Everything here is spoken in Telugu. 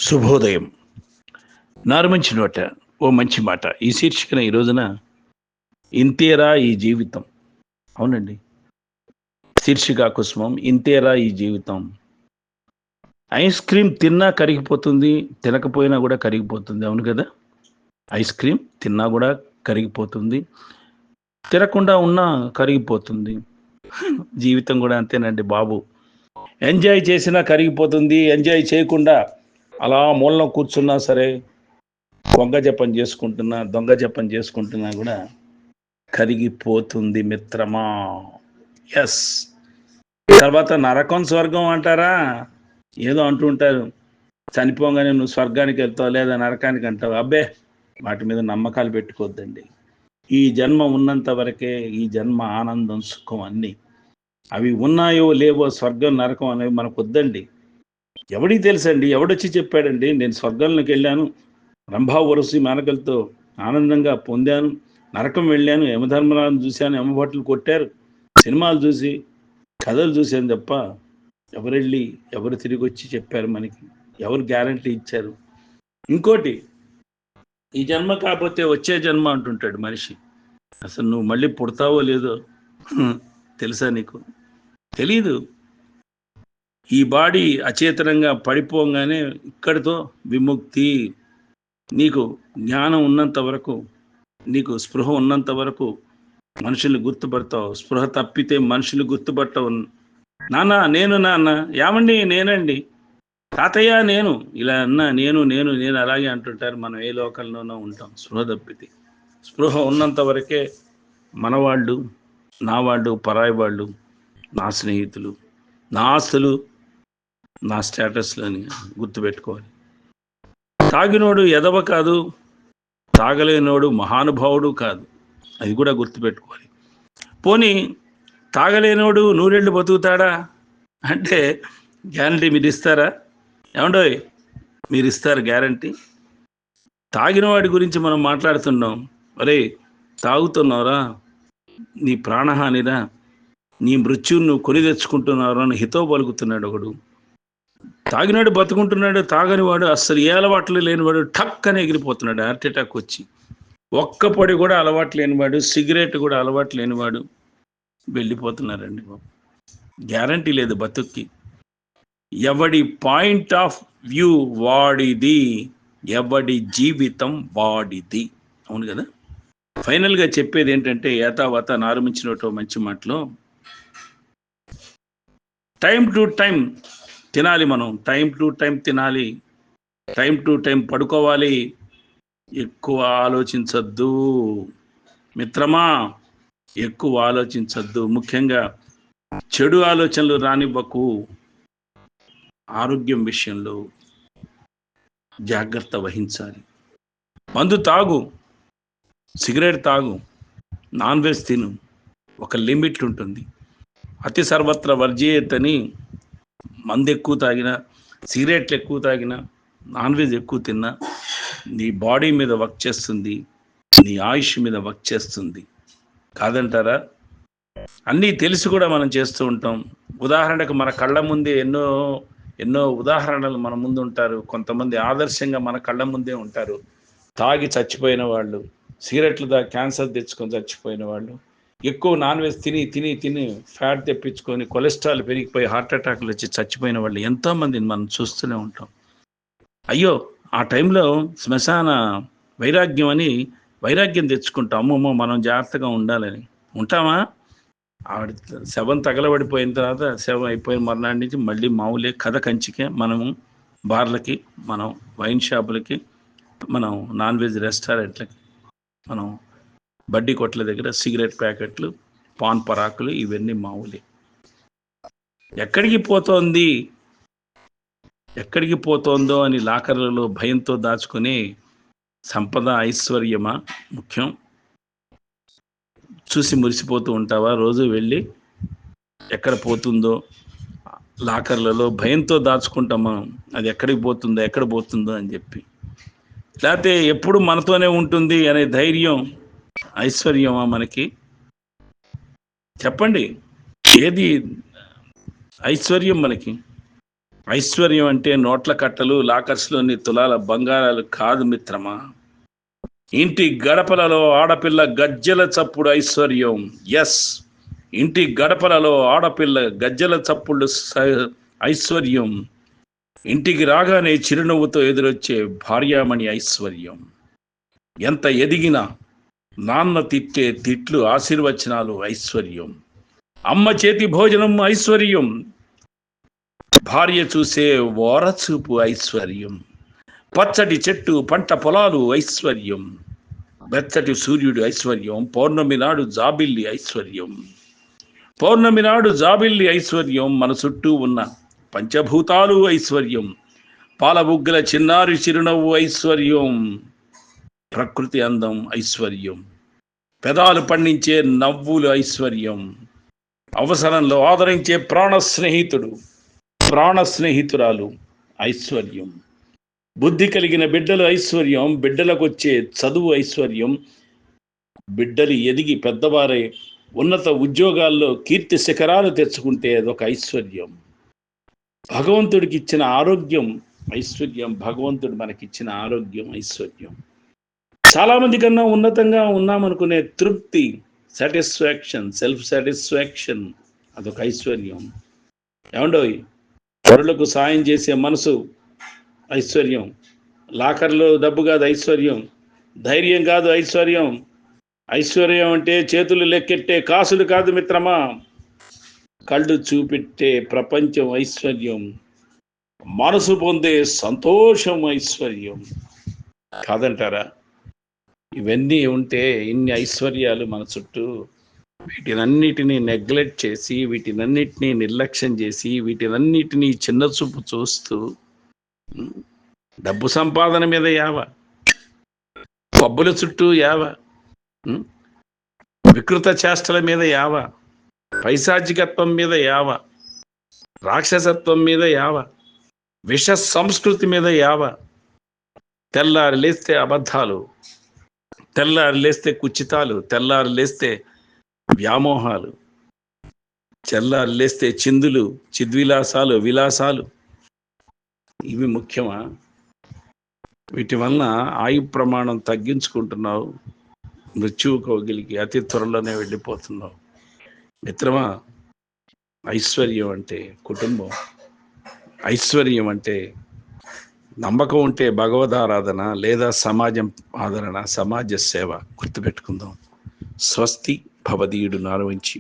శుభోదయం. నారుమంచి నోట ఓ మంచి మాట ఈ శీర్షికన ఈ రోజున ఇంతేరా ఈ జీవితం. అవునండి, శీర్షిక కుసుమం ఇంతేరా ఈ జీవితం. ఐస్ క్రీమ్ తిన్నా కరిగిపోతుంది, తినకపోయినా కూడా కరిగిపోతుంది. అవును కదా, ఐస్ క్రీమ్ తిన్నా కూడా కరిగిపోతుంది, తినకుండా ఉన్నా కరిగిపోతుంది. జీవితం కూడా అంతేనండి బాబు. ఎంజాయ్ చేసినా కరిగిపోతుంది, ఎంజాయ్ చేయకుండా అలా మూలలో కూర్చున్నా సరే, కొంగ జపం చేసుకుంటున్నా దొంగ జపం చేసుకుంటున్నా కూడా కరిగిపోతుంది మిత్రమా. ఎస్. తర్వాత నరకం స్వర్గం అంటారా, ఏదో అంటూ ఉంటారు. చనిపోగానే నువ్వు స్వర్గానికి వెళ్తావు లేదా నరకానికి అంటావు. అబ్బే, వాటి మీద నమ్మకాలు పెట్టుకోవద్దండి. ఈ జన్మ ఉన్నంత వరకే ఈ జన్మ ఆనందం సుఖం అన్నీ. అవి ఉన్నాయో లేవో స్వర్గం నరకం అనేవి మనకు వద్దండి. ఎవడికి తెలుసండి, ఎవడొచ్చి చెప్పాడండి నేను స్వర్గంలోకి వెళ్ళాను, రంభా వరసి మేనకలతో ఆనందంగా పొందాను, నరకం వెళ్ళాను, యమధర్మరాజును చూశాను, యమభట్లు కొట్టారు, సినిమాలు చూసి కథలు చూశాను తప్ప ఎవరెళ్ళి ఎవరు తిరిగి వచ్చి చెప్పారు మనకి? ఎవరు గ్యారంటీ ఇచ్చారు? ఇంకోటి, ఈ జన్మ కాకపోతే వచ్చే జన్మ అంటుంటాడు మనిషి. అసలు నువ్వు మళ్ళీ పుడతావో లేదో తెలుసా నీకు? తెలీదు. ఈ బాడీ అచేతనంగా పడిపోగానే ఇక్కడితో విముక్తి. నీకు జ్ఞానం ఉన్నంత వరకు, నీకు స్పృహ ఉన్నంత వరకు మనుషుల్ని గుర్తుపడతావు. స్పృహ తప్పితే మనుషులు గుర్తుపట్టవు. నాన్న నేను, నాన్న యామండి నేనండి, తాతయ్య నేను, ఇలా అన్నా నేను నేను నేను అలాగే అంటుంటారు. మనం ఏ లోకంలోనో ఉంటాం స్పృహ తప్పితే. స్పృహ ఉన్నంత వరకే మనవాళ్ళు, నా వాళ్ళు, పరాయి వాళ్ళు, నా స్నేహితులు, నా ఆస్తులు, నా స్టేటస్లని గుర్తుపెట్టుకోవాలి. తాగినోడు ఎదవ కాదు, తాగలేనోడు మహానుభావుడు కాదు, అది కూడా గుర్తుపెట్టుకోవాలి. పోనీ తాగలేనోడు నూరేళ్ళు బతుకుతాడా అంటే గ్యారంటీ మీరు ఇస్తారా? ఏమండోయ్, మీరు ఇస్తారు గ్యారంటీ? తాగిన వాడి గురించి మనం మాట్లాడుతున్నాం. అరే, తాగుతున్నావురా, నీ ప్రాణహానిరా, నీ మృత్యువును నువ్వు కొని తెచ్చుకుంటున్నావు అని హితో పలుకుతున్నాడు ఒకడు. తాగినాడు బతుకుంటున్నాడు, తాగనివాడు అస్సలు ఏ అలవాట్లు లేనివాడు ఠక్ అని ఎగిరిపోతున్నాడు హార్ట్ అటాక్ వచ్చి. ఒక్క పొడి కూడా అలవాటు లేనివాడు, సిగరెట్ కూడా అలవాటు లేనివాడు వెళ్ళిపోతున్నారండి బాబు. గ్యారంటీ లేదు బతుక్కి. ఎవడి పాయింట్ ఆఫ్ వ్యూ వాడిది, ఎవడి జీవితం వాడిది. అవును కదా. ఫైనల్గా చెప్పేది ఏంటంటే, ఏతావాత నారుమించినట్టు మంచి మాటలో, టైం టు టైం తినాలి మనం, టైం టు టైం తినాలి, టైం టు టైం పడుకోవాలి. ఎక్కువ ఆలోచించద్దు మిత్రమా, ఎక్కువ ఆలోచించద్దు. ముఖ్యంగా చెడు ఆలోచనలు రానివ్వకు. ఆరోగ్యం విషయంలో జాగ్రత్త వహించాలి. మందు తాగు, సిగరెట్ తాగు, నాన్ వెజ్ తిను, ఒక లిమిట్ ఉంటుంది. అతి సర్వత్ర వర్జేయతని. మందు ఎక్కువ తాగినా, సిగరెట్లు ఎక్కువ తాగినా, నాన్ వెజ్ ఎక్కువ తిన్నా నీ బాడీ మీద వర్క్ చేస్తుంది, నీ ఆయుష్ మీద వర్క్ చేస్తుంది. కాదంటారా? అన్నీ తెలిసి కూడా మనం చేస్తూ ఉంటాం. ఉదాహరణకు మన కళ్ళ ముందే ఎన్నో ఎన్నో ఉదాహరణలు మన ముందు ఉంటారు. కొంతమంది ఆదర్శంగా మన కళ్ళ ముందే ఉంటారు. తాగి చచ్చిపోయిన వాళ్ళు, సిగరెట్లు తాగి క్యాన్సర్ తెచ్చుకొని చచ్చిపోయిన వాళ్ళు, ఎక్కువ నాన్ వెజ్ తిని తిని తిని ఫ్యాట్ తెప్పించుకొని కొలెస్ట్రాల్ పెరిగిపోయి హార్ట్ అటాక్లు వచ్చి చచ్చిపోయిన వాళ్ళు ఎంతోమందిని మనం చూస్తూనే ఉంటాం. అయ్యో, ఆ టైంలో శ్మశాన వైరాగ్యం అని వైరాగ్యం తెచ్చుకుంటాం. అమ్మమ్మో మనం జాగ్రత్తగా ఉండాలని ఉంటామా? ఆవిడ శవం తగలబడిపోయిన తర్వాత, శవం అయిపోయిన మర్నాటి నుంచి మళ్ళీ మామూలే కథ కంచికే. మనము బార్లకి, మనం వైన్ షాపులకి, మనం నాన్ వెజ్ రెస్టారెంట్లకి, మనం బడ్డీ కొట్ల దగ్గర సిగరెట్ ప్యాకెట్లు, పాన్ పరాకులు, ఇవన్నీ మామూలే. ఎక్కడికి పోతోంది, ఎక్కడికి పోతోందో అని లాకర్లలో భయంతో దాచుకుని సంపద ఐశ్వర్యమా ముఖ్యం? చూసి మురిసిపోతూ ఉంటావా? రోజు వెళ్ళి ఎక్కడ పోతుందో లాకర్లలో భయంతో దాచుకుంటాం మనం, అది ఎక్కడికి పోతుందో ఎక్కడ పోతుందో అని చెప్పి. లేకపోతే ఎప్పుడు మనతోనే ఉంటుంది అనే ధైర్యం ఐశ్వర్యమా మనకి? చెప్పండి, ఏది ఐశ్వర్యం మనకి? ఐశ్వర్యం అంటే నోట్ల కట్టలు, లాకర్స్లోని తులాల బంగారాలు కాదు మిత్రమా. ఇంటి గడపలలో ఆడపిల్ల గజ్జెల చప్పుడు ఐశ్వర్యం. ఎస్, ఇంటి గడపలలో ఆడపిల్ల గజ్జెల చప్పుడు ఐశ్వర్యం. ఇంటికి రాగానే చిరునవ్వుతో ఎదురొచ్చే భార్యామణి ఐశ్వర్యం. ఎంత ఎదిగినా నాన్న తిట్టే తిట్లు ఆశీర్వచనాలు ఐశ్వర్యం. అమ్మ చేతి భోజనం ఐశ్వర్యం. భార్య చూసే ఓరచూపు ఐశ్వర్యం. పచ్చటి చెట్టు పంట పొలాలు ఐశ్వర్యం. వెచ్చటి సూర్యుడు ఐశ్వర్యం. పౌర్ణమి నాడు జాబిల్లి ఐశ్వర్యం. పౌర్ణమి నాడు జాబిల్లి ఐశ్వర్యం. మన చుట్టూ ఉన్న పంచభూతాలు ఐశ్వర్యం. పాలబుగ్గల చిన్నారి చిరునవ్వు ఐశ్వర్యం. ప్రకృతి అందం ఐశ్వర్యం. పెదాలు పండించే నవ్వులు ఐశ్వర్యం. అవసరంలో ఆదరించే ప్రాణ స్నేహితురాలు ఐశ్వర్యం. బుద్ధి కలిగిన బిడ్డలు ఐశ్వర్యం. బిడ్డలకు వచ్చే చదువు ఐశ్వర్యం. బిడ్డలు ఎదిగి పెద్దవారై ఉన్నత ఉద్యోగాల్లో కీర్తి శిఖరాలు తెచ్చుకుంటే అదొక ఐశ్వర్యం. భగవంతుడికి ఇచ్చిన ఆరోగ్యం ఐశ్వర్యం. భగవంతుడు మనకిచ్చిన ఆరోగ్యం ఐశ్వర్యం. చాలామంది కన్నా ఉన్నతంగా ఉన్నామనుకునే తృప్తి, సాటిస్ఫాక్షన్, సెల్ఫ్ సాటిస్ఫాక్షన్ అదొక ఐశ్వర్యం. ఏమండోయ్, పరులకు సాయం చేసే మనసు ఐశ్వర్యం. లాకర్లో డబ్బు కాదు ఐశ్వర్యం. ధైర్యం కాదు ఐశ్వర్యం. ఐశ్వర్యం అంటే చేతులు లెక్కెట్టే కాసులు కాదు మిత్రమా. కళ్ళు చూపెట్టే ప్రపంచం ఐశ్వర్యం. మనసు పొందే సంతోషం ఐశ్వర్యం. కాదంటారా? ఇవన్నీ ఉంటే ఇన్ని ఐశ్వర్యాలు మన చుట్టూ, వీటినన్నిటినీ నెగ్లెక్ట్ చేసి, వీటినన్నిటినీ నిర్లక్ష్యం చేసి, వీటినన్నిటినీ చిన్న చూపు చూస్తూ డబ్బు సంపాదన మీద యావ, పబ్బుల చుట్టూ యావ, వికృత చేష్టల మీద యావ, పైశాచికత్వం మీద యావ, రాక్షసత్వం మీద యావ, విష సంస్కృతి మీద యావ. తెల్లారి లేస్తే అబద్ధాలు, తెల్లారి లేస్తే కుచితాలు, తెల్లారి లేస్తే వ్యామోహాలు, తెల్లారి లేస్తే చిందులు, చిద్విలాసాలు, విలాసాలు. ఇవి ముఖ్యమా? వీటి వలన ఆయు ప్రమాణం తగ్గించుకుంటున్నావు. మృత్యువు కౌగిలికి అతి త్వరలోనే వెళ్ళిపోతున్నావు. మిత్రమా, ఐశ్వర్యం అంటే కుటుంబం. ఐశ్వర్యం అంటే నమ్మకం ఉంటే భగవదారాధన, లేదా సమాజం ఆదరణ, సమాజ సేవ. గుర్తుపెట్టుకుందాం. స్వస్తి భవదీయుడు నారవించి